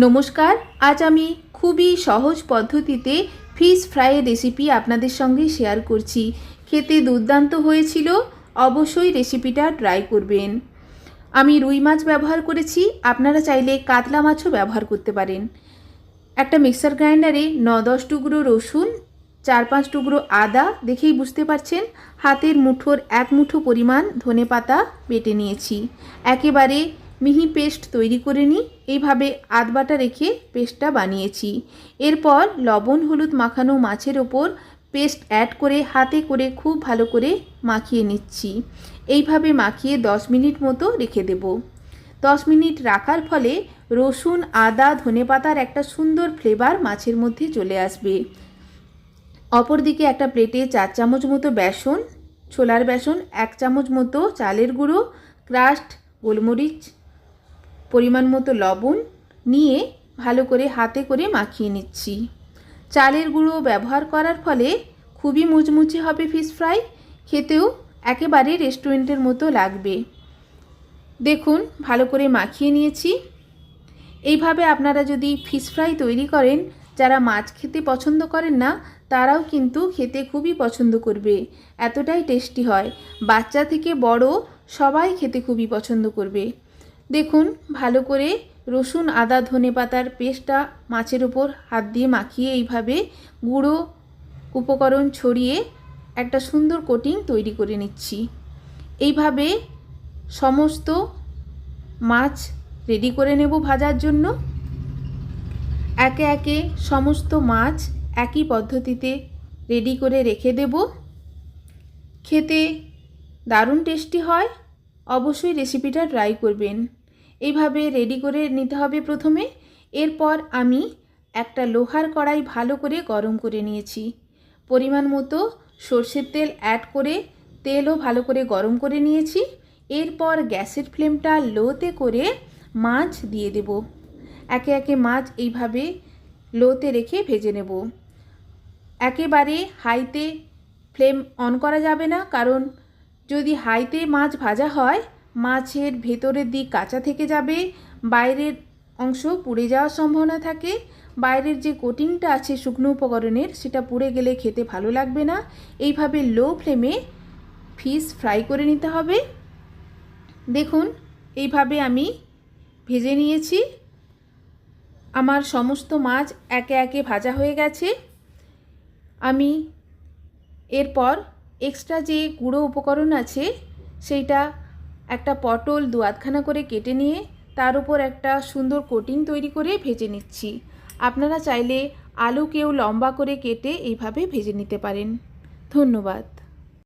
নমস্কার। আজ আমি খুবই সহজ পদ্ধতিতে ফিশ ফ্রাইয়ের রেসিপি আপনাদের সঙ্গে শেয়ার করছি। খেতে দুর্দান্ত হয়েছিল, অবশ্যই রেসিপিটা ট্রাই করবেন। আমি রুই মাছ ব্যবহার করেছি, আপনারা চাইলে কাতলা মাছও ব্যবহার করতে পারেন। একটা মিক্সার গ্রাইন্ডারে 9-10 টুকরো রসুন, 4-5 টুকরো আদা, দেখেই বুঝতে পারছেন, হাতের মুঠোর 1 মুঠো পরিমাণ ধনেপাতা বেটে নিয়েছি। একেবারে মিহি পেস্ট তৈরি করে নিই। এইভাবে আধ বাটা রেখে পেস্টটা বানিয়েছি। এরপর লবণ হলুদ মাখানো মাছের ওপর পেস্ট অ্যাড করে হাতে করে খুব ভালো করে মাখিয়ে নিচ্ছি। এইভাবে মাখিয়ে 10 মিনিট মতো রেখে দেব। 10 মিনিট রাখার ফলে রসুন আদা ধনেপাতার একটা সুন্দর ফ্লেভার মাছের মধ্যে চলে আসবে। অপরদিকে একটা প্লেটে 4 চামচ মতো বেসন, ছোলার বেসন, 1 চামচ মতো চালের গুঁড়ো, ক্রাশড গোলমরিচ, পরিমাণ মতো লবণ নিয়ে ভালো করে হাতে করে মাখিয়ে নিচ্ছি। চালের গুঁড়ো ব্যবহার করার ফলে খুবই মুচমুচে হবে ফিশ ফ্রাই, খেতেও একেবারে রেস্টুরেন্টের মতো লাগবে। দেখুন ভালো করে মাখিয়ে নিয়েছি। এইভাবে আপনারা যদি ফিশ ফ্রাই তৈরি করেন, যারা মাছ খেতে পছন্দ করেন না তারাও কিন্তু খেতে খুবই পছন্দ করবে, এতটাই টেস্টি হয়। বাচ্চা থেকে বড় সবাই খেতে খুবই পছন্দ করবে। দেখুন ভালো করে রসুন আদা ধনেপাতার পেস্টটা মাছের ওপর হাত দিয়ে মাখিয়ে এইভাবে গুঁড়ো উপকরণ ছড়িয়ে একটা সুন্দর কোটিং তৈরি করে নিচ্ছি। এইভাবে সমস্ত মাছ রেডি করে নেব ভাজার জন্য। একে একে সমস্ত মাছ একই পদ্ধতিতে রেডি করে রেখে দেব। খেতে দারুণ টেস্টি হয়, অবশ্যই রেসিপিটা ট্রাই করবেন। এইভাবে রেডি করে নিতে হবে প্রথমে। এরপর আমি একটা লোহার কড়াই ভালো করে গরম করে নিয়েছি। পরিমাণ মতো সর্ষের তেল অ্যাড করে তেলও ভালো করে গরম করে নিয়েছি। এরপর গ্যাসের ফ্লেমটা লোতে করে মাছ দিয়ে দেব। একে একে মাছ এইভাবে লোতে রেখে ভেজে নেব। একেবারে হাইতে ফ্লেম অন করা যাবে না, কারণ যদি হাইতে মাছ ভাজা হয় মাছের ভেতরের দিক কাঁচা থেকে যাবে, বাইরের অংশ পুড়ে যাওয়ার সম্ভাবনা থাকে। বাইরের যে কোটিংটা আছে শুকনো উপকরণের, সেটা পুড়ে গেলে খেতে ভালো লাগবে না। এইভাবে লো ফ্লেমে ফিশ ফ্রাই করে নিতে হবে। দেখুন এইভাবে আমি ভেজে নিয়েছি। আমার সমস্ত মাছ একে একে ভাজা হয়ে গেছে। আমি এরপর এক্সট্রা যে গুঁড়ো উপকরণ আছে সেইটা একটা পটল 2-8খানা করে কেটে নিয়ে তার উপর একটা সুন্দর কোটিং তৈরি করে ভেজে নিচ্ছি। আপনারা চাইলে আলুকেও লম্বা করে কেটে এইভাবে ভেজে নিতে পারেন। ধন্যবাদ।